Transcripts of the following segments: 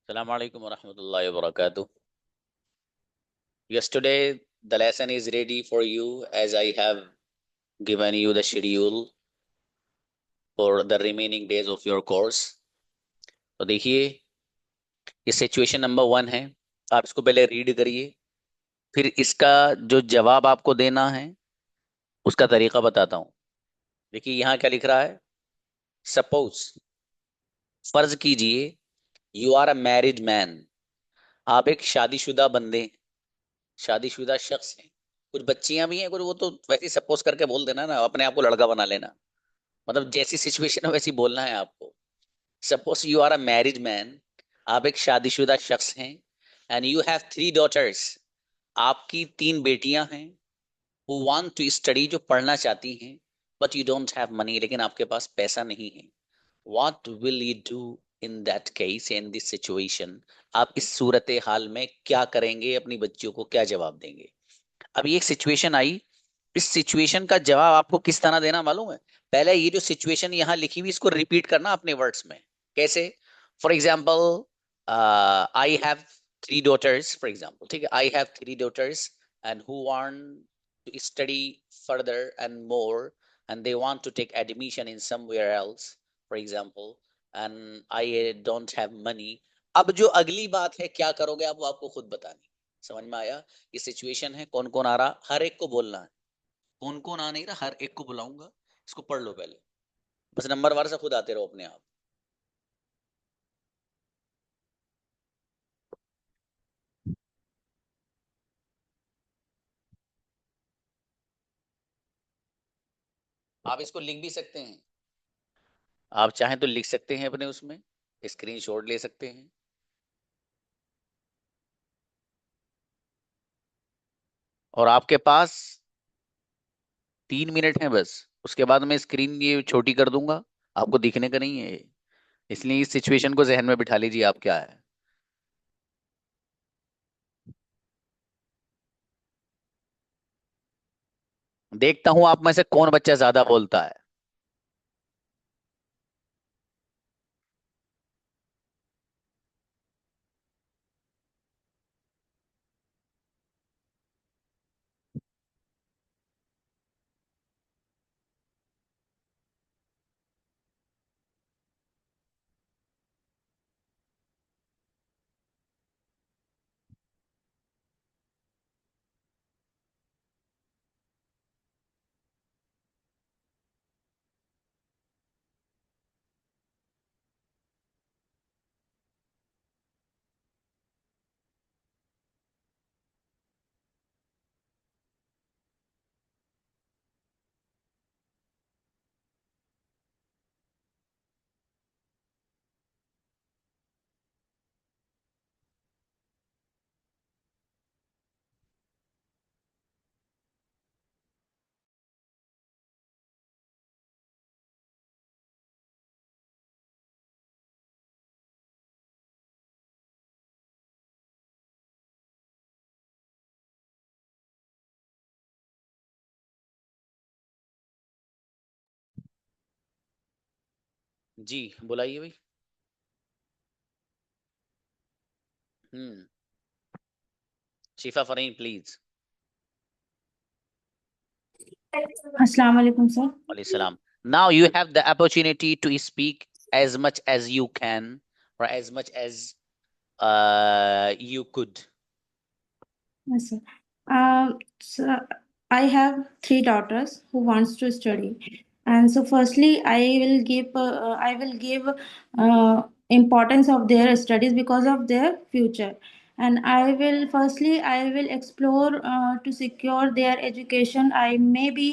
Assalamu alaikum wa rahmatullahi wa barakatuh. Yesterday, the lesson is ready for you as I have given you the schedule for the remaining days of your course. तो देखिए, ये situation number 1 है। आप इसको पहले read करिए, फिर इसका जो जवाब आपको देना है उसका तरीका बताता हूँ। देखिए यहाँ क्या लिख रहा है। सपोज, फर्ज कीजिए, you are a married man. आप एक शादीशुदा बंदे, शादीशुदा शख्स हैं। कुछ बच्चियां भी हैं, कुछ वो तो वैसे ही सपोज करके बोल देना ना, अपने आप को लड़का बना लेना। मतलब जैसी सिचुएशन है वैसी बोलना है आपको। Suppose you are a married man, आप एक शादीशुदा शख्स हैं। एंड यू हैव 3 डॉटर्स, आपकी 3 बेटियां हैं। हु वांट टू स्टडी, जो पढ़ना चाहती हैं। But you don't have money, लेकिन आपके पास पैसा नहीं है। What will you do in that case, in this situation. आप इस सूरत हाल में क्या करेंगे, अपनी बच्चियों को क्या जवाब देंगे। अभी एक सिचुएशन आई, इस सिचुएशन का जवाब आपको किस तरह देना मालूम है। पहले ये जो सिचुएशन यहाँ लिखी हुई इसको रिपीट करना अपने वर्ड्स में। कैसे? For example, I have 3 daughters, for example, ठीक है। I have 3 daughters and who want to study further and more, and they want to take admission in somewhere else, for example, and I don't have money. अब जो अगली बात है क्या करोगे आप, वो आपको खुद बतानी। समझ में आया? ये सिचुएशन है, कौन कौन आ रहा, हर एक को बोलना है। कौन कौन आ नहीं रहा, हर एक को बुलाऊंगा। इसको पढ़ लो पहले, बस नंबर वार से खुद आते रहो अपने आप। आप इसको लिख भी सकते हैं, आप चाहें तो लिख सकते हैं अपने उसमें, स्क्रीनशॉट ले सकते हैं। और आपके पास 3 मिनट है बस, उसके बाद मैं स्क्रीन ये छोटी कर दूंगा, आपको दिखने का नहीं है ये। इसलिए इस सिचुएशन को जहन में बिठा लीजिए आप क्या है। देखता हूं आप में से कौन बच्चा ज्यादा बोलता है। जी, बुलाइए भाई। हम्म। शिफा फरीन प्लीज। अस्सलाम वालेकुम sir. Salam. Now you have the opportunity to speak as much as you can, or as much as you could. Yes, sir. So I have three daughters who wants to study, and so firstly, I will give importance of their studies because of their future, and I will explore to secure their education. I maybe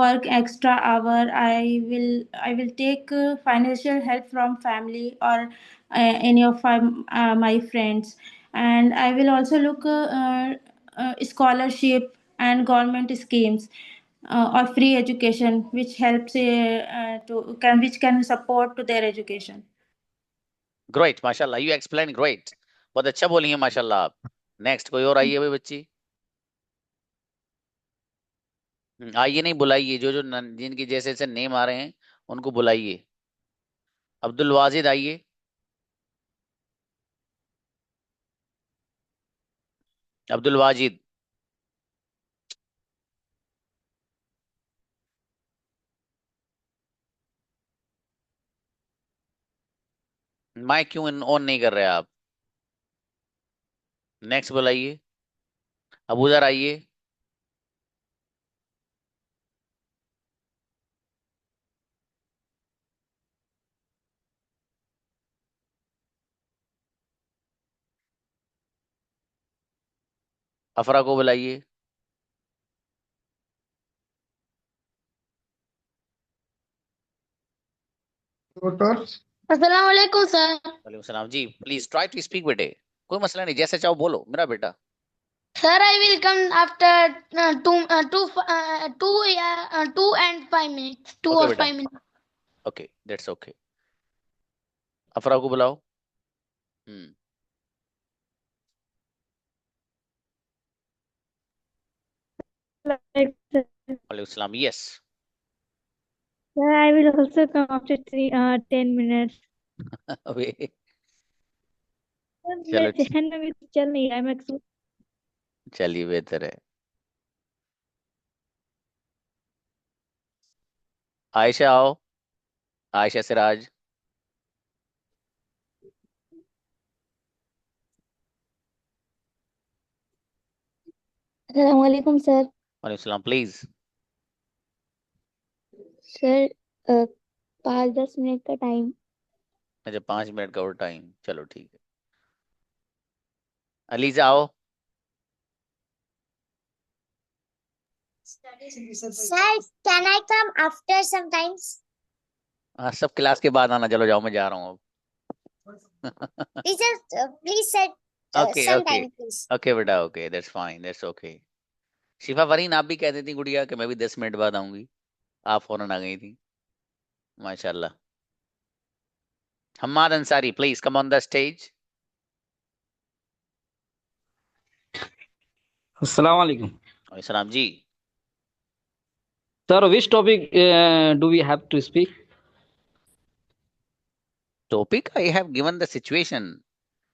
work extra hour. I will take financial help from family or any of my friends, and I will also look scholarship and government schemes or free education which helps to can which can support to their education. Great, माशाल्लाह, you explain great. बहुत अच्छा बोली है माशाल्लाह आप। Next कोई और आई है भाई बच्ची। आइए, नहीं बुलाइए, जो जो जिनके जैसे जैसे नेम आ रहे हैं उनको बुलाइए। अब्दुल वाजिद आइए। अब्दुल वाजिद। माइक क्यों ऑन नहीं कर रहे आप? नेक्स्ट बुलाइए। अबूजर आइए। अफरा को बुलाइए। डॉक्टर अस्सलाम वालेकुम सर। वालेकुम सलाम जी, प्लीज ट्राई टू स्पीक बेटे। कोई मसला नहीं, जैसे चाहो बोलो मेरा बेटा। Sir, I will come after 2 and 5 minutes. 2 okay or बेटा, 5 minutes. Okay, that's okay. अफरा को बुलाओ। हम्म। Like, sir, वालेकुम सलाम, yes. I will also come after 10 minutes. अबे Sir, चलो, मेरे जहन में भी कुछ चल नहीं रहा है, मैं चलिए बेहतर है। आयशा आओ। आयशा सिराज। अस्सलाम वालेकुम सर। वालेकुम सलाम, प्लीज। सर 5-10 मिनट का टाइम। अच्छा, 5 मिनट का और टाइम, चलो ठीक है। अलीजा आओ। Sir, can I come after sometimes? हाँ, सब क्लास के बाद आना, चलो जाओ, मैं जा रहा हूँ Teacher, please sir, अब। Okay okay, sometime please. Okay बेटा, okay, that's fine, that's okay. Shifa वरीन, आप भी कह देती गुड़िया कि मैं भी 10 मिनट बाद आऊंगी। आप फौरन आ गई थी, माशाल्लाह। Hammad Ansari, please come on the stage. Assalamu alaikum. सलाम जी। Sir, which topic do we have to speak? Topic I have given the situation,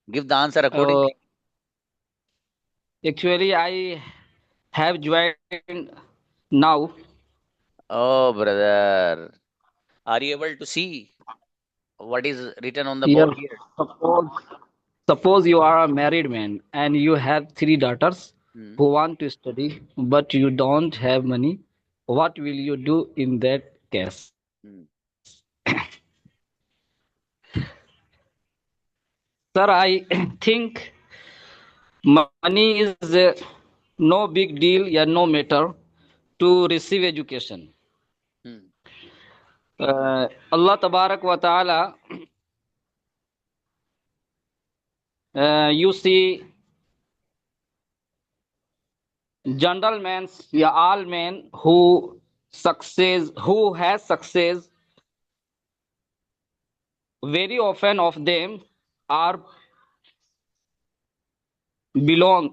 give the answer Uh, accordingly. Actually, I have joined now. Oh brother, are you able to see what is written on the Yes, board here? suppose, suppose you are a married man and you have 3 daughters Hmm. who want to study, but you don't have money. What will you do in that case? Hmm. Sir, I think money is no big deal, yeah, no matter to receive education. Hmm. Allah Tabarak wa Ta'ala, you see, gentlemen, yeah, all men who has success, very often of them are belong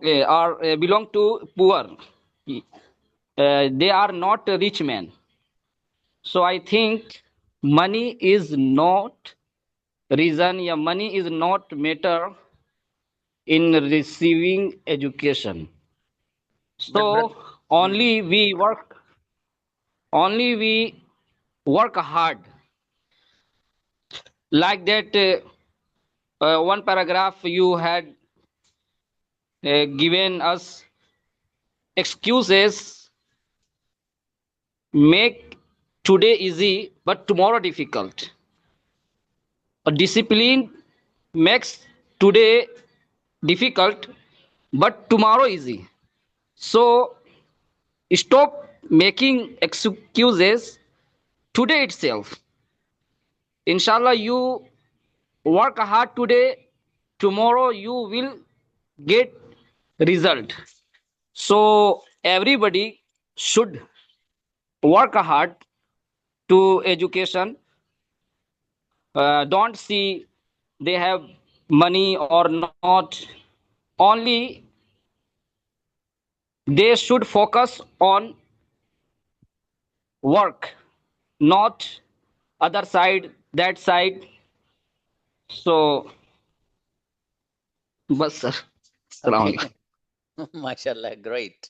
to poor. They are not rich men. So I think money is not reason, yeah, money is not matter in receiving education. But brother, So only we work hard. Like that, one paragraph you had given us excuses make today easy but tomorrow difficult. A discipline makes today difficult but tomorrow easy. So stop making excuses today itself. Inshallah, you work hard today, tomorrow you will get result. So everybody should work hard to education. Don't see they have money or not. Only they should focus on work, not other side, that side. So, bas sir. Assalamu okay, alaikum. Mashallah, great.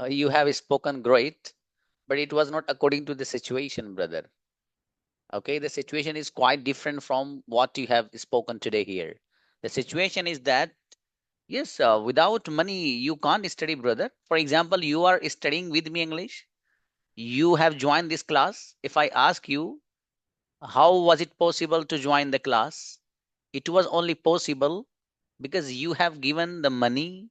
You have spoken great, but it was not according to the situation, brother. Okay, the situation is quite different from what you have spoken today here. The situation is that, yes, without money, you can't study, brother. For example, you are studying with me English. You have joined this class. If I ask you, how was it possible to join the class? It was only possible because you have given the money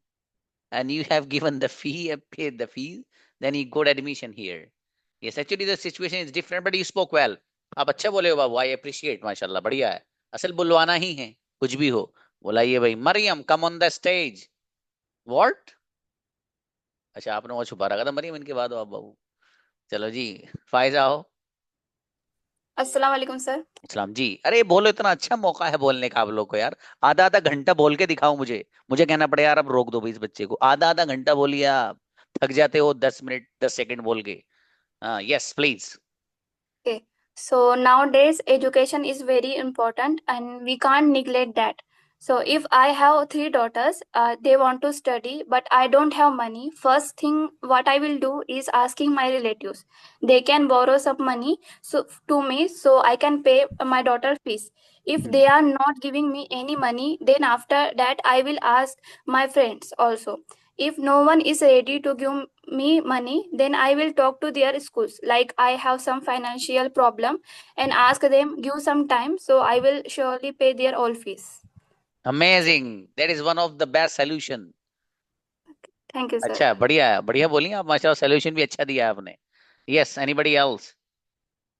and you have given the fee and paid the fee, then you got admission here. Yes, actually the situation is different, but you spoke well. आप अच्छा बोले हो बाबू, I appreciate, माशाल्लाह, बढ़िया है. असल बुलवाना ही है, कुछ भी हो. बुलाइए भाई. Maryam, come on the stage. What? अच्छा, आपने वो छुपा रखा था मरियम, इनके बाद हो आप बाबू. चलो जी, फायजा हो. अस्सलाम वालेकुम सर। सलाम जी. अरे बोलो, इतना अच्छा मौका है बोलने का आप लोग को यार. आधा आधा घंटा बोल के दिखाओ मुझे. मुझे कहना पड़े यार अब रोक दो भाई इस बच्चे को. आधा आधा घंटा बोलिए आप. थक जाते हो 10 मिनट 10 सेकंड बोल के. हाँ, yes please. Okay. So nowadays education is very important and we can't neglect that. So if I have three daughters, they want to study, but I don't have money. First thing what I will do is asking my relatives. They can borrow some money so to me so I can pay my daughter fees. If they are not giving me any money, then after that I will ask my friends also. If no one is ready to give me money, then I will talk to their schools like I have some financial problem and ask them give some time, so I will surely pay their all fees. Amazing. That is one of the best solution. Thank you, sir. अच्छा, बढ़िया है, बढ़िया बोली आप, माशाल्लाह. Solution भी अच्छा दिया आपने. Yes, anybody else?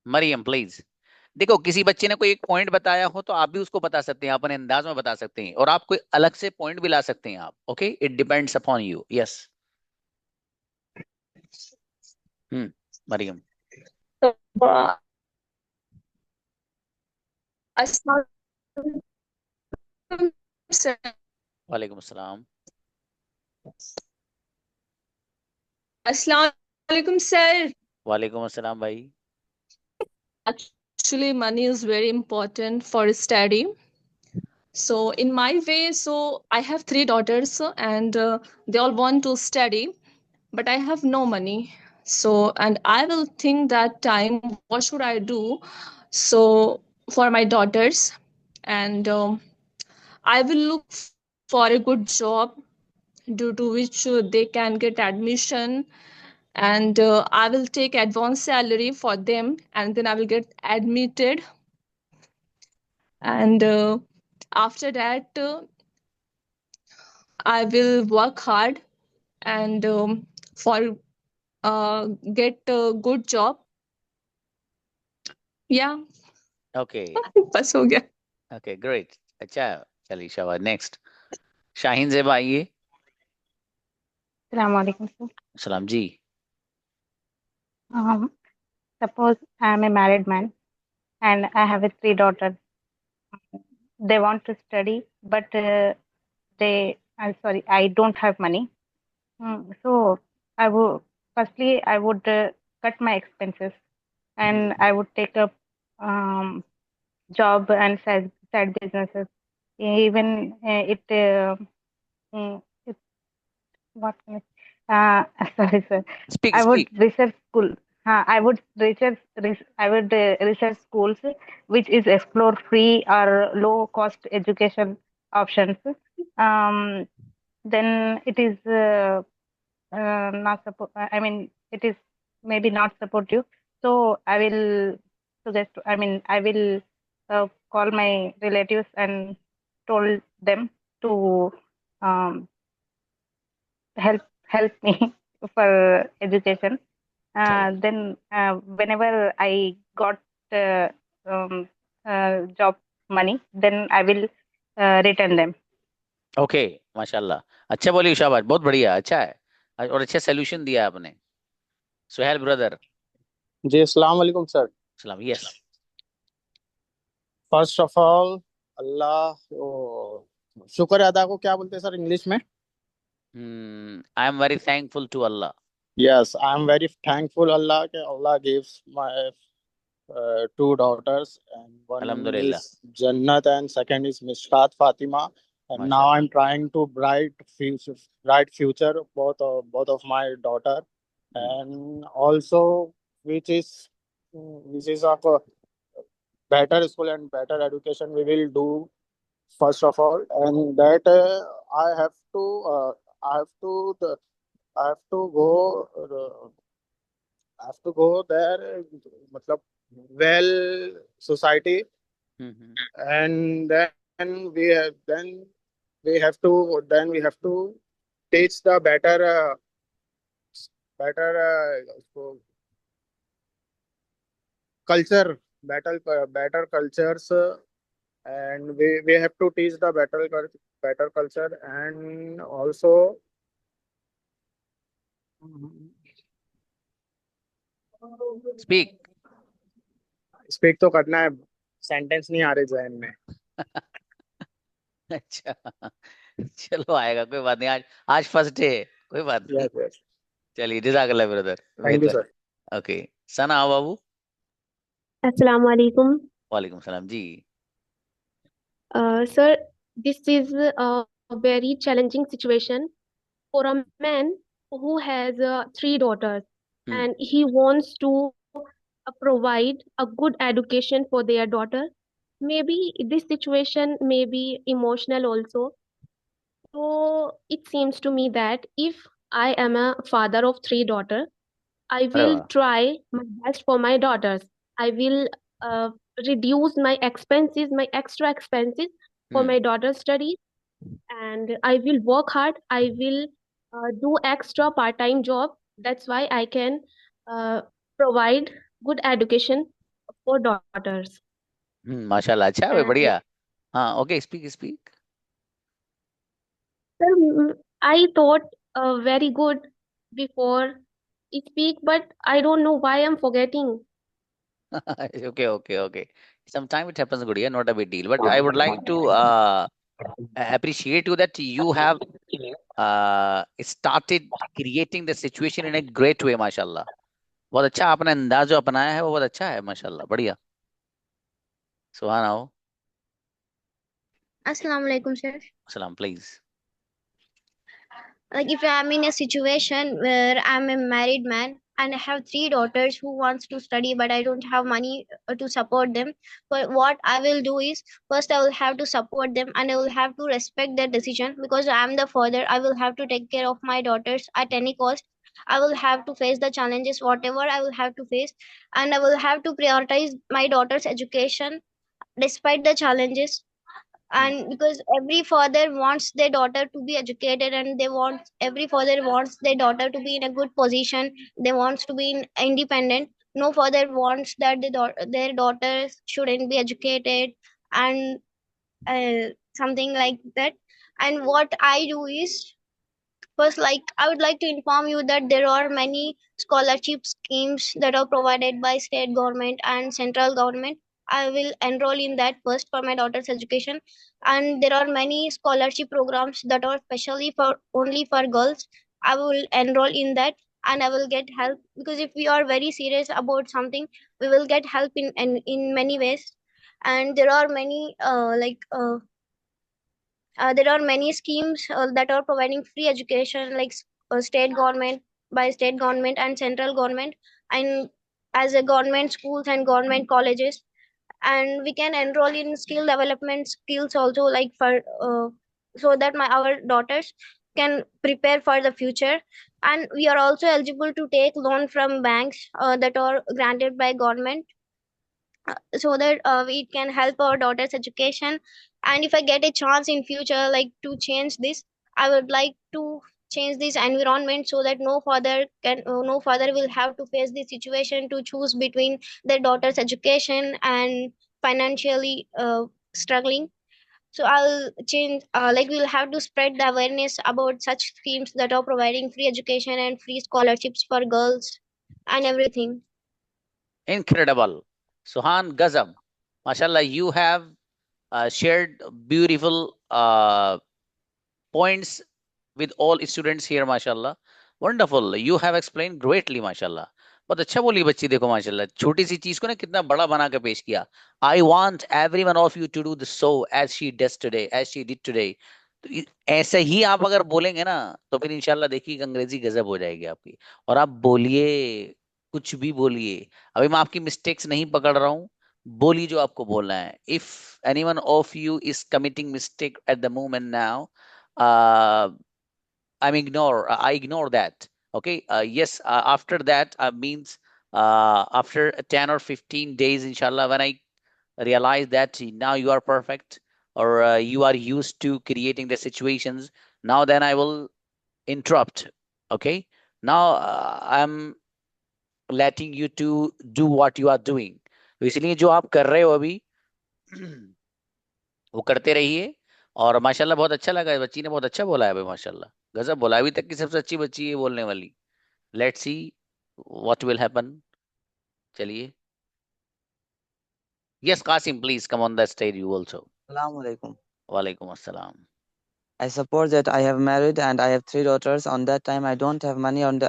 Maryam please. देखो, किसी बच्चे ने कोई एक पॉइंट बताया हो तो आप भी उसको बता सकते हैं, अपने अंदाज में बता सकते हैं, और आप कोई अलग से पॉइंट भी ला सकते हैं आप. Okay, it depends upon you. Yes. Maryam. वालेकुम अस्सलाम. Assalamu alaikum, sir. वालेकुम अस्सलाम भाई. Actually, money is very important for study. So, in my way, so I have three daughters and they all want to study, but I have no money. So, and I will think that time, what should I do? So, for my daughters, and I will look for a good job due to which they can get admission, and I will take advance salary for them, and then I will get admitted, and after that I will work hard and for get a good job. Yeah. Okay. बस हो गया. Okay, great. अच्छा, चलिए शाबाश. Next Shaheen Zeba आइए. Assalamu alaikum, sir. सलाम जी. Suppose I am a married man and I have three daughters. They want to study, but I'm sorry, I don't have money. So I would cut my expenses and I would take up job and side businesses. Even what can sorry, sir. Speak, I would speak. research school. I would research schools which is explore free or low cost education options. Then it is not support. I mean, it is maybe not supportive. So I will suggest. I mean, I will call my relatives and told them to help me for education. Then whenever I got job money, then I will return them. Okay, माशाल्लाह. अच्छा बोली शाबाश, बहुत बढ़िया, अच्छा है और अच्छा सोल्यूशन दिया आपने. सुहेल ब्रदर. जी अस्सलाम वालेकुम सर. सलाम. Yes. First of all Allah शुक्र अदा को क्या बोलते हैं सर इंग्लिश में? I am very thankful to Allah. Yes, I am very thankful Allah के Allah gives my two daughters and one Alhamdulillah. is Jannat and second is Mishkat Fatima. And now I'm trying to bright future both of my daughter, and also which is of a better school and better education we will do first of all, and that I have to I have to the, I have to go I have to go there, matlab, well society, and then we have to teach the better culture, better cultures, and we have to teach the better culture, and also Speak. Speak तो करना है, sentence नहीं आ रहे जहन में. अच्छा, चलो आएगा, कोई बात नहीं. आज फर्स्ट डे, कोई बात नहीं. Yes, yes. चलिए, जज़ाकल्लाह brother. Thank you, sir. Okay, Sana बाबू. Assalamu alaikum. वालेकुम सलाम जी. Sir, this is a very challenging situation for a man who has three daughters and he wants to provide a good education for their daughter. Maybe this situation may be emotional also. So it seems to me that if I am a father of three daughters, I will वाह. try my best for my daughters. I will reduce my expenses, my extra expenses for my daughter's studies, and I will work hard. I will do extra part-time job. That's why I can provide good education for daughters. माशाल्लाह, अच्छा है, And बढ़िया. हाँ, okay, speak. sir, I thought very good before I speak, but I don't know why I'm forgetting. Okay. Sometimes it happens, Gudiya, not a big deal. But I would like to appreciate you that you have started creating the situation in a great way, माशाल्लाह. बहुत अच्छा आपने अंदाज जो अपनाया है वो बहुत अच्छा है, माशाल्लाह, बढ़िया. सुभान हो. Assalamu alaikum, sir. सलाम, please. Like if I'm in a situation where I'm a married man and I have three daughters who wants to study, but I don't have money to support them. But what I will do is first I will have to support them and I will have to respect their decision because I'm the father. I will have to take care of my daughters at any cost. I will have to face the challenges, whatever I will have to face, and I will have to prioritize my daughter's education despite the challenges. And because every father wants their daughter to be educated, and every father wants their daughter to be in a good position, they wants to be independent. No father wants that their daughters shouldn't be educated and something like that. And what I do is first, like, I would like to inform you that there are many scholarship schemes that are provided by state government and central government. I will enroll in that first for my daughter's education. And there are many scholarship programs that are specially for only for girls. I will enroll in that and I will get help because if we are very serious about something, we will get help in many ways. And there are many there are many schemes that are providing free education, like state government, by state government and central government, and as a government schools and government colleges. And we can enroll in skill development skills also, like for so that our daughters can prepare for the future. And we are also eligible to take loan from banks that are granted by government so that we can help our daughter's education. And if I get a chance in future, like, to change this, I would like to change this environment so that no father will have to face this situation to choose between their daughter's education and financially struggling. So I'll change, like, we'll have to spread the awareness about such schemes that are providing free education and free scholarships for girls and everything. Incredible. Suhan Gazam. MashaAllah, you have shared beautiful points with all students here, MashaAllah. Wonderful. You have explained greatly, MashaAllah. बहुत अच्छा बोली बच्ची, देखो माशाल्लाह, छोटी सी चीज को ना कितना बड़ा बना के पेश किया। I want every one of you to do the so as she does today, as she did today. तो ऐसे ही आप अगर बोलेंगे ना, तो फिर इंशाल्लाह देखिए अंग्रेजी गजब हो जाएगी आपकी। और आप बोलिए, कुछ भी बोलिए। अभी मैं आपकी मिस्टेक्स नहीं पकड़ रहा हूँ, बोलिए जो आपको बोलना है। If any one of you is committing mistake at the moment now, I ignore that. Okay. Yes. After that means after 10 or 15 days, inshallah, when I realize that now you are perfect, or you are used to creating the situations, now then I will interrupt. Okay. Now I'm letting you to do what you are doing. तो इसलिए जो आप कर रहे हो अभी वो करते रहिए। और माशाल्लाह बहुत अच्छा लगा, बच्ची ने बहुत अच्छा बोला है भाई, माशाल्लाह गजब बोला, अभी तक की सबसे अच्छी बच्ची है बोलने वाली। Let's see what will happen. चलिए, yes Qasim, please come on the stage you also. Assalamu alaikum. वालेकुम अस्सलाम। I suppose that I have married and I have 3 daughters. On that time, I don't have money and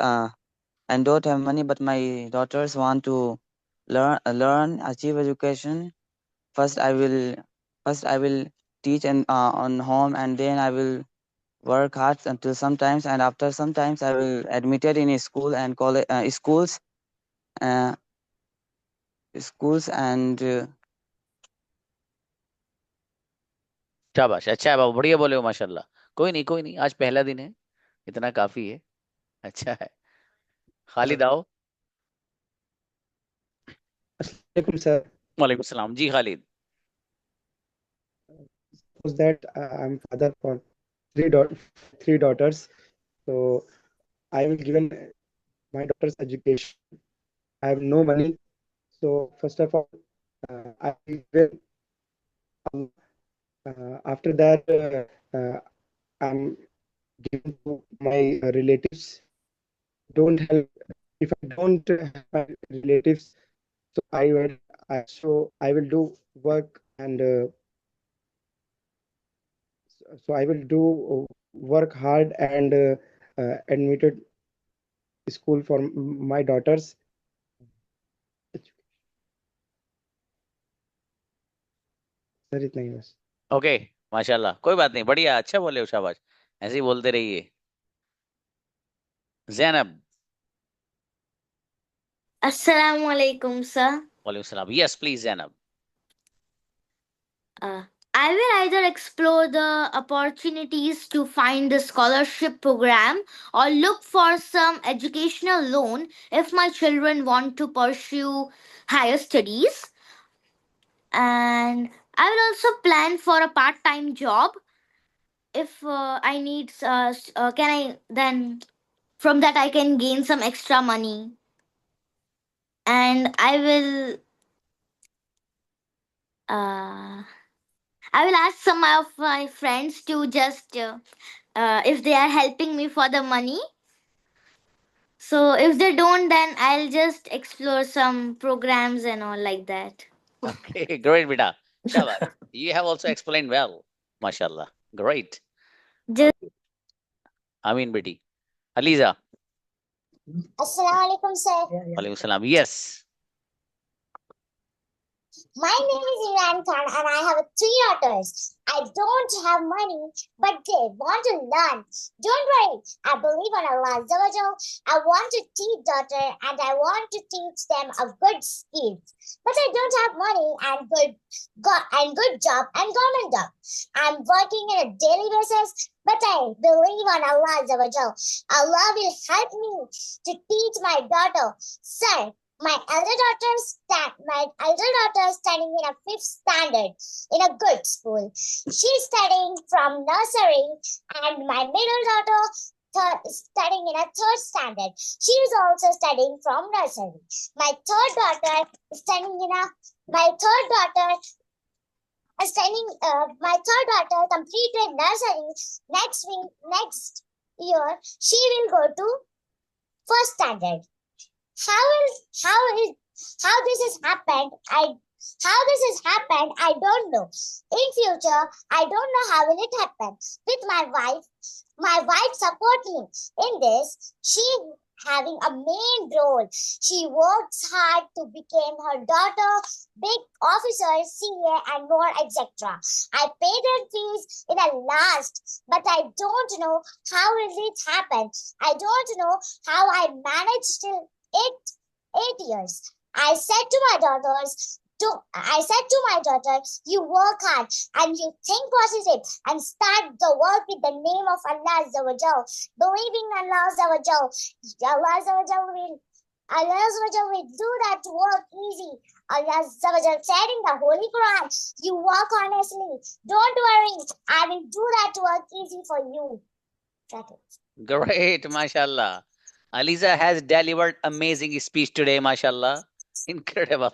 don't have money, but my daughters want to learn, achieve education. First, I will teach on home, and then I will work hard until sometimes, and after sometimes I will admitted in a school and college, uh, schools and शाबाश, अच्छा है बाबू, बढ़िया बोले हो माशाल्लाह। कोई नहीं कोई नहीं, आज पहला दिन है, इतना काफी है। अच्छा है। खालिद आओ। Assalamualaikum, sir. वालेकुम सलाम जी Khalid. Suppose that I'm father for three daughters, so I will given my daughter's education. I have no money, so first of all, I will give. After that, I'm giving to my relatives. Don't help if I don't have my relatives, so I will do work and. So I will do work hard and admitted school for my daughters. Sir इतना ही बस। Okay माशाल्लाह, कोई बात नहीं, बढ़िया, अच्छा बोले हो, शाबाश, ऐसे ही बोलते रहिए। जैनब। Assalamu alaikum, sir. वालेकुम सलाम, yes please Zainab. I will either explore the opportunities to find the scholarship program or look for some educational loan if my children want to pursue higher studies. And I will also plan for a part-time job if I need. Can I then from that I can gain some extra money, and I will ask some of my friends to just if they are helping me for the money. So if they don't, then I'll just explore some programs and all like that. Okay, great beta, शाबाश, you have also explained well, mashallah, great. Just आमीन बेटी। ELISA. Assalamu alaikum, sir. वालेकुम सलाम, yes. My name is Imran Khan and I have 3 daughters. I don't have money, but they want to learn. Don't worry, I believe on Allah Azza wa Jal. I want to teach daughter and I want to teach them a good skills. But I don't have money and good job and government job. I'm working on a daily basis, but I believe on Allah Azza wa Jal. Allah will help me to teach my daughter. Sir, my elder daughter is studying in a 5th standard in a good school. She's studying from nursery, and my middle daughter is studying in a 3rd standard. She is also studying from nursery. My third daughter completed nursery. Next year she will go to 1st standard. How this has happened, I don't know. In future, I don't know how will it happen. With my wife support me in this. She having a main role. She works hard to become her daughter, big officer, CA, and more, etc. I paid her fees in a last, but I don't know how it happened. I don't know how I managed till 8 years. I said to my daughters, you work hard and you think positive and start the work with the name of Allah Azza wa Jal. Believing in Allah Azza wa Jal. Allah Azza wa Jal will do that work easy. Allah Azza wa Jal said in the Holy Quran, you work honestly. Don't worry, I will do that work easy for you. That's it. Great, mashallah. Aliza has delivered amazing speech today, mashallah. Incredible.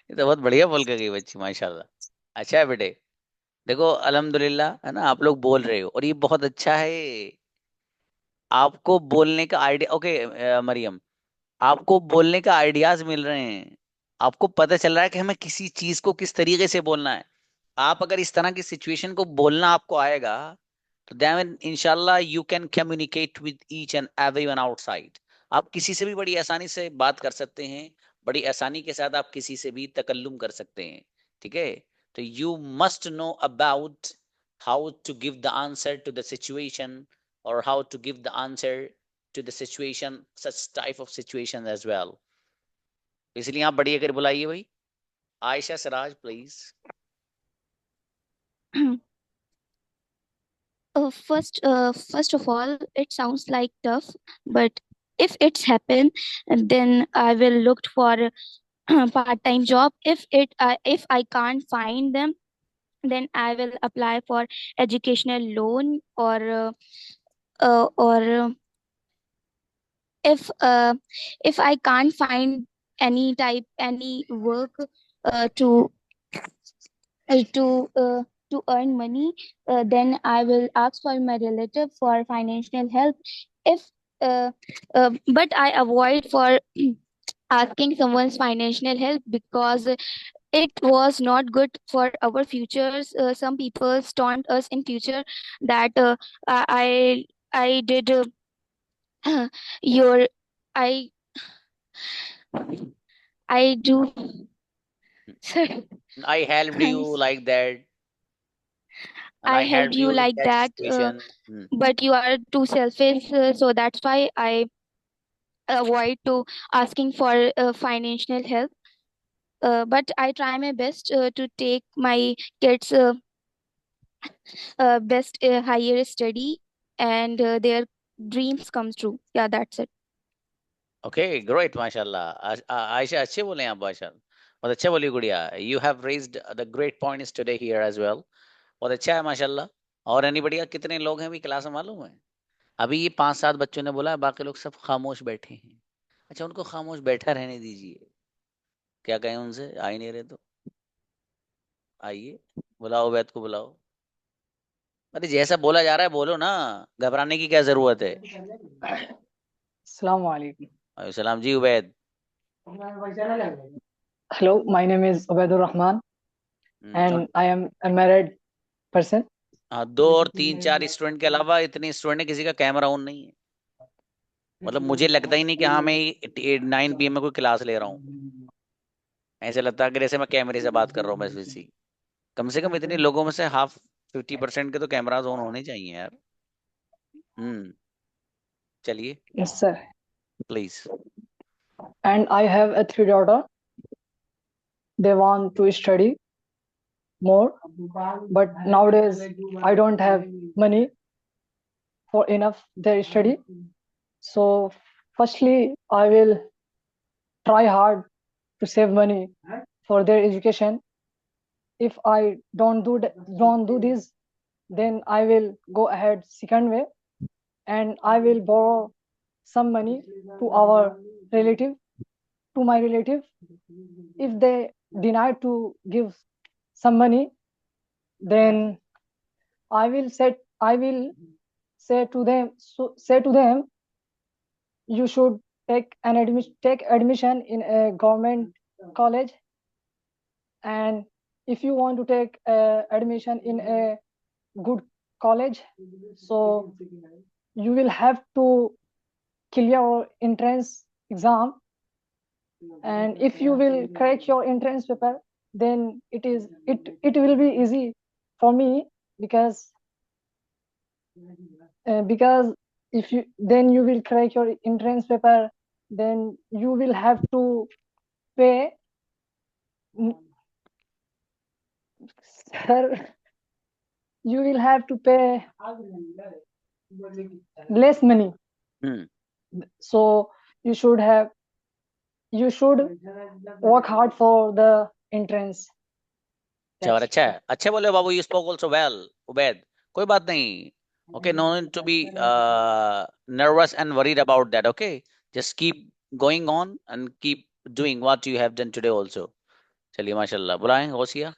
ये तो बहुत बढ़िया बोल के गई बच्ची, माशाल्लाह। अच्छा है बेटे, देखो अल्हम्दुलिल्लाह, है ना, आप लोग बोल रहे हो और ये बहुत अच्छा है। आपको बोलने का आइडिया, ओके मरियम, आपको बोलने का आइडियाज मिल रहे हैं, आपको पता चल रहा है कि हमें किसी चीज को किस तरीके से बोलना है। आप अगर इस तरह की सिचुएशन को बोलना आपको आएगा तो देन इंशाल्लाह you can communicate with each and everyone outside. आप किसी से भी बड़ी आसानी से बात कर सकते हैं, बड़ी आसानी के साथ आप किसी से भी तकल्लुम कर सकते हैं, ठीक है। तो you must know about how to give the answer to the situation और how to give the answer to the situation, such type of situation as well. इसलिए आप बढ़िया कर बुलाइए भाई। Ayesha Siraj please. First of all, it sounds like tough, but if it's happened, then I will look for a part-time job. If I can't find them, then I will apply for educational loan or if I can't find any work to to earn money, then I will ask for my relative for financial help. If But I avoid for asking someone's financial help because it was not good for our futures. Some people taunt us in future that I did your I I do. Sorry. I helped you like that, and I I helped helped you you in like that that, situation. but you are too selfish, so that's why I avoid to asking for financial help. But I try my best to take my kids best higher study and their dreams come true. Yeah, that's it. Okay, great, mashallah. Aisha, अच्छे बोले आप भाषण, बहुत अच्छा बोली गुड़िया। You have raised the great points today here as well. बहुत अच्छा है माशाल्लाह। और एनीबडी, कितने लोग हैं अभी क्लास में मालूम है? अभी ये 5-7 बच्चों ने बोला है, बाकी लोग सब खामोश बैठे हैं। अच्छा, उनको खामोश बैठा रहने दीजिए। क्या कहें उनसे? आ ही नहीं रहे तो आइए, बुलाओ उबैद को बुलाओ। अरे जैसा बोला जा रहा है बोलो ना, घबराने की क्या जरूरत है? Assalamu alaikum. सलाम जी Ubaid. Hello, my name is Ubaidur Rahman and I am a married person. हाँ, 2 और 3-4 स्टूडेंट के अलावा इतने स्टूडेंट है, किसी का कैमरा ऑन नहीं है। मतलब मुझे लगता ही नहीं कि हाँ मैं 9 PM में कोई क्लास ले रहा हूँ। ऐसे लगता है कि जैसे मैं कैमरे से बात कर रहा हूँ बस वैसी। कम से कम इतने लोगों में से हाफ 50% के तो कैमरास ऑन होने चाहिए यार। चलिए। Yes, sir. Please. And I have a 3 daughter. They want to study more, but nowadays I don't have money for enough their study. So firstly, I will try hard to save money for their education. If I don't do this, then I will go ahead second way, and I will borrow some money to my relative. If they deny to give some money, then I will say to them, you should take admission in a government college, and if you want to take admission in a good college, so you will have to clear your entrance exam, and if you will crack your entrance paper, then it will be easy for me, because if you will crack your entrance paper, then you will have to pay sir, you will have to pay less money. Hmm. So you should work hard for the entrance. और अच्छा है, अच्छे बोले बाबू. You spoke also well, Ubaid. कोई बात नहीं. Okay, no need to be nervous and worried about that. Okay, just keep going on and keep doing what you have done today also. चलिए माशाल्लाह. बुलाएं गौसिया.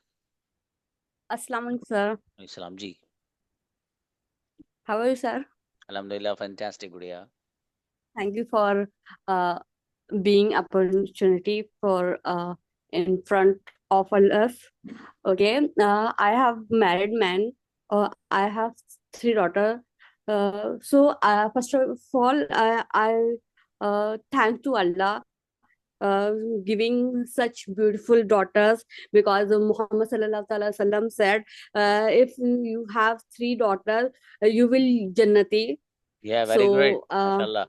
Assalamu alaikum, sir. सलाम जी. How are you, sir? Alhamdulillah, fantastic, गुड़िया. Thank you for being opportunity for in front of us. Okay, I have married man. I have 3 daughters. So first of all, I thank to Allah giving such beautiful daughters, because Muhammad sallallahu alaihi wasallam said, if you have 3 daughters, you will Jannati. Yeah, very great. So Mashallah.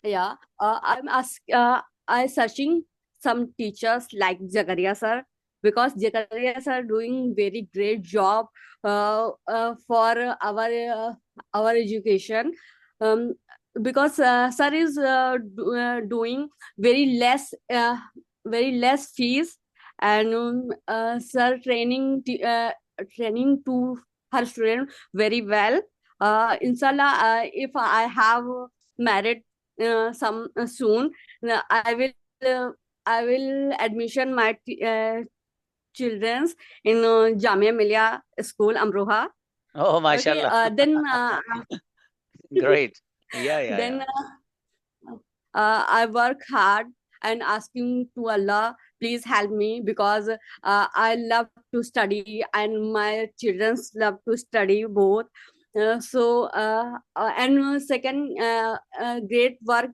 yeah, I searching some teachers like Jagaria sir, because Jagaria sir doing very great job for our education. Because sir is doing very less fees, and sir training to her student very well. Inshallah, if I have married some soon, I will admission my children's in Jamia Millia School, Amroha. Oh, Okay, mashallah. then Great. Yeah. then I work hard and asking to Allah, please help me, because I love to study and my children love to study both. And second, great work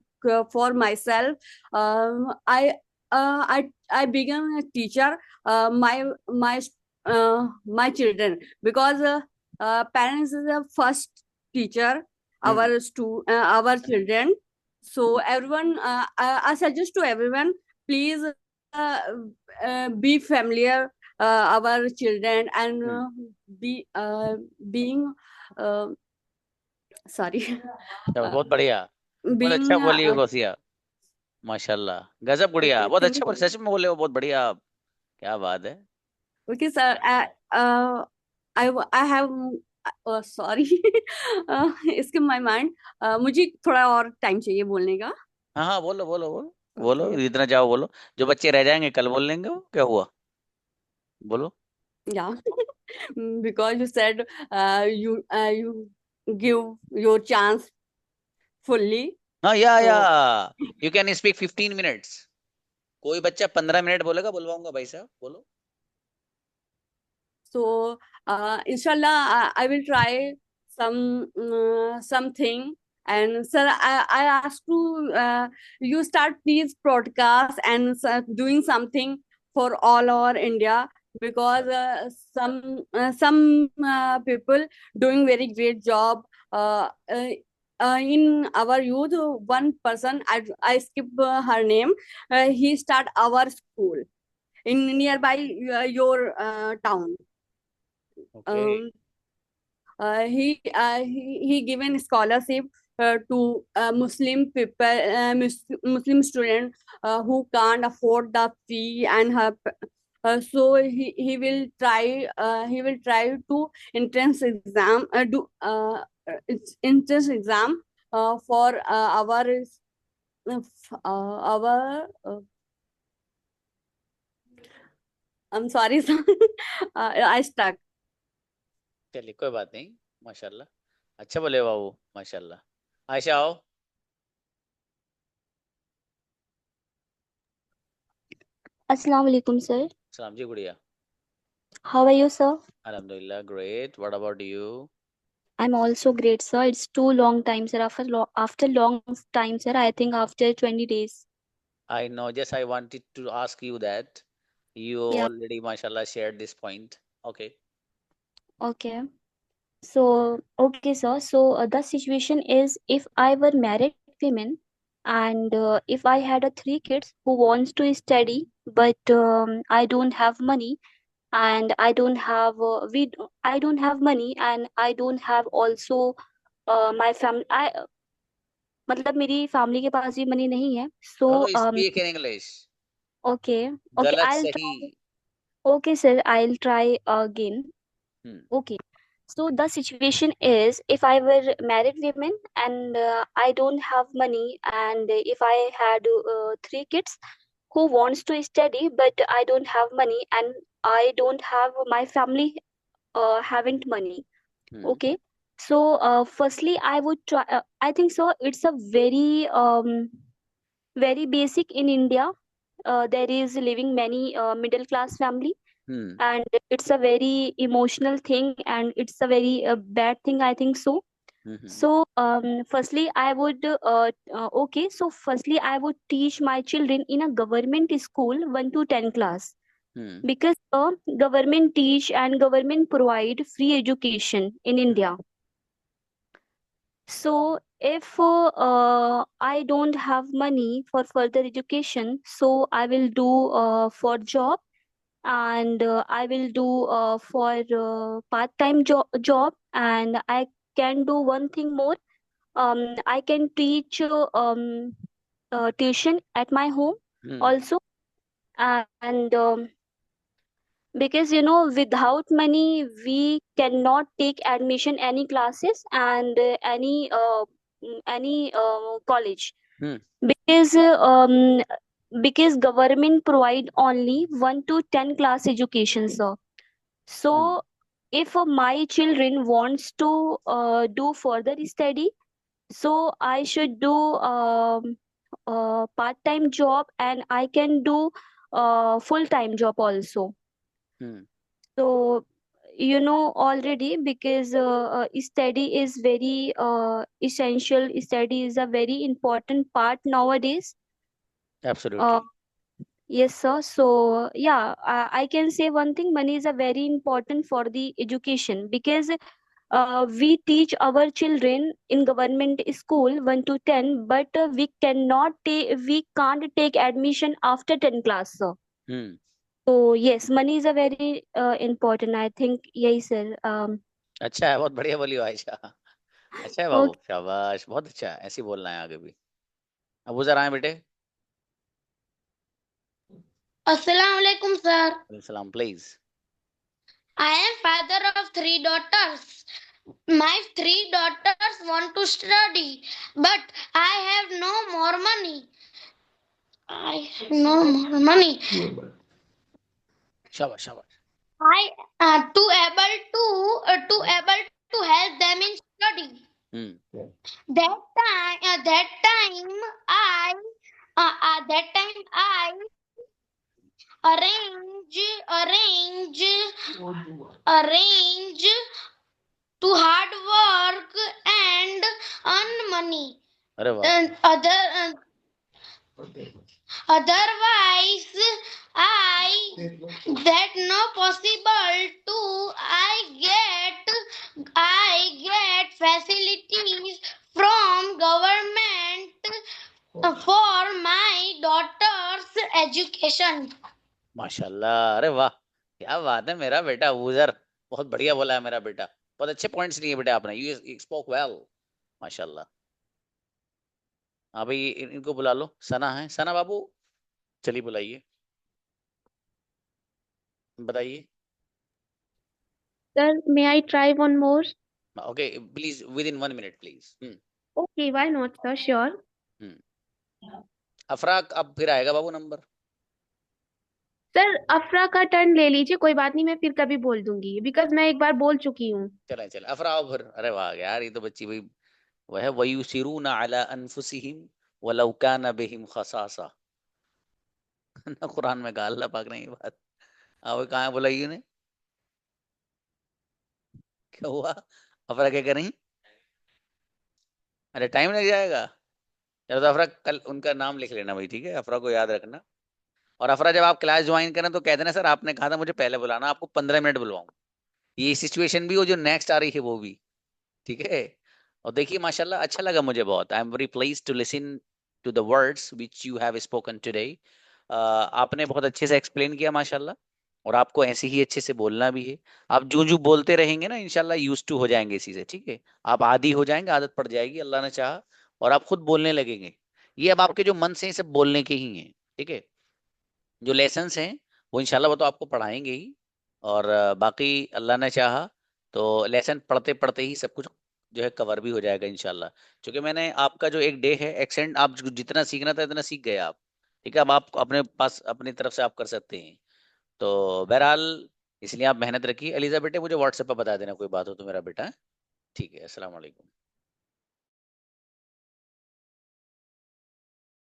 for myself. I became a teacher. My children, because parents is the first teacher our children. So everyone, I suggest to everyone, please be familiar our children, and being sorry बहुत बढ़िया. बहुत being अच्छा बोली हो गौसिया. माशाल्लाह. गजब गुड़िया. okay, बहुत thank अच्छा you. बोले. सच में बोले हो. बहुत बढ़िया. क्या बात है. Okay, sir. I have sorry. इसके my mind. मुझे थोड़ा और टाइम चाहिए बोलने का. हाँ, बोलो. इतना जाओ बोलो. जो बच्चे रह जाएंगे कल बोल लेंगे. वो क्या हुआ? बोलो. Yeah, because you said you give your chance fully. हाँ, या. So You can speak 15 minutes. कोई बच्चा 15 मिनट बोलेगा, बुलवाऊंगा भाई साहब. बोलो. So inshallah, I will try something. And sir, I ask to you start these broadcasts and doing something for all over India, because some people doing very great job in our youth. One person, I skip her name. He start our school in nearby your town. Okay. He given scholarship to Muslim people, Muslim student who can't afford the fee, and so he will try to entrance exam entrance exam for our I'm sorry, sir. I stuck. चलिए कोई बात नहीं. माशाल्लाह. अच्छा बोले बाबू. माशाल्लाह. आयशा आओ. Assalamu alaikum, sir. सलाम जी गुड़िया. How are you, sir? Alhamdulillah, great. What about you? I'm also great, sir. It's too long time, sir. After long time, sir. I think after 20 days. I know, just I wanted to ask you that. You Yeah. already, mashallah, shared this point. Okay. Okay. So, okay, sir. So, the situation is if I were married women and if I had a three kids who wants to study, but I don't have money and I don't have money and I don't have also my family. मतलब मेरी family के पास भी money नहीं है. So, No, no, speak in English. okay, okay, गलत I'll सही. try. Okay, sir, I'll try again. Okay. So the situation is if I were married women and I don't have money and if I had three kids who wants to study but I don't have money and I don't have my family having money. Okay. So firstly I would try I think so it's a very basic in India. There is living many middle class family and it's a very emotional thing and it's a very bad thing I think so. So firstly I would okay, so firstly I would teach my children in a government school 1 to 10 class because government teach and government provide free education in India. So if I don't have money for further education, so I will do for job and I will do for part-time job and I can do one thing more. I can teach tuition at my home also and because without money we cannot take admission any classes and any college because government provide only 1 to 10 class education, sir. So if my children wants to do further study, so I should do part-time job and I can do full-time job also. So already because study is very essential. Study is a very important part nowadays. Absolutely. Yes, sir. So, yeah, I can say one thing, money is a very important for the education because we teach our children in government school 1 to 10, but we can't take admission after 10 class, sir. So, yes, money is a very important, I think. Yes, sir. अच्छा है, बहुत बढ़िया बोली हो आयशा. अच्छा है बाबू, शाबाश, बहुत अच्छा है. ऐसे ही बोलना है आगे भी. अबू जरा आए बेटे. Assalamu alaikum, sir. Salam, please. I am father of 3 daughters. My 3 daughters want to study, but I have no more money. I have no more money. शाबाश, शाबाश. I to able to help them in study. That time I arrange to hard work and earn money. अरे वाह. Otherwise I that no possible to I get facilities from government for my daughter's education. माशाल्लाह. अरे वाह, क्या बात है मेरा बेटा अबूजर. बहुत बढ़िया बोला है मेरा बेटा. बहुत अच्छे पॉइंट्स लिए बेटा आपने. You spoke well. माशाल्लाह. अभी इनको बुला लो. सना है, सना बाबू, चलिए बुलाइए, बताइए. Sir, may I try one more? Okay, please, within 1 minute, please. Okay, why not, sir? Sure. अफराक अब फिर आएगा बाबू नंबर. सर अफरा का टर्न ले लीजिए, कोई बात नहीं, मैं फिर कभी बोल दूंगी बिकॉज मैं एक बार बोल चुकी हूँ. चले चले अफरा आओ फिर. अरे वाह यार, ये तो बच्ची भाई वह है. वयुसिरूना अला अनफुसिहिम वलौ काना बिहिम खसासा. ना कुरान में कहा अल्लाह पाक ने ये बात. अब कहाँ बुलाई ने, क्या हुआ? अफरा क्या कर रही? अरे टाइम लग जाएगा। चलो तो अफरा कल उनका नाम लिख लेना भाई, ठीक है, अफरा को याद रखना। और अफरा जब आप क्लास ज्वाइन करें तो कह देना सर आपने कहा था मुझे पहले बुलाना, आपको 15 मिनट बुलवाऊं। ये सिचुएशन भी हो जो नेक्स्ट आ रही है वो भी, ठीक है। और देखिए माशाल्लाह अच्छा लगा मुझे बहुत। I am very please to listen to the words which you have spoken today. आपने बहुत अच्छे से एक्सप्लेन किया माशाल्लाह, और आपको ऐसे ही अच्छे से बोलना भी है। आप जो जो बोलते रहेंगे ना इंशाल्लाह यूज टू हो जाएंगे इसी से, ठीक है। आप आदी हो जाएंगे, आदत पड़ जाएगी अल्लाह ने चाहा, और आप खुद बोलने लगेंगे। ये अब आपके जो मन से हैं, सब बोलने के ही हैं, ठीक है। जो लेसन्स हैं वो इंशाल्लाह वो तो आपको पढ़ाएंगे ही, और बाकी अल्लाह ने चाहा तो लेसन पढ़ते पढ़ते ही सब कुछ जो है कवर भी हो जाएगा इंशाल्लाह। क्योंकि मैंने आपका जो एक डे है एक्सेंट, आप जितना सीखना था इतना सीख गए आप, ठीक है। अब आप अपने पास अपनी तरफ से आप कर सकते हैं। तो बहरहाल इसलिए आप मेहनत रखिए। अलीजा बेटे मुझे व्हाट्सएप पर बता देना कोई बात हो तो मेरा बेटा, ठीक है। अस्सलाम वालेकुम।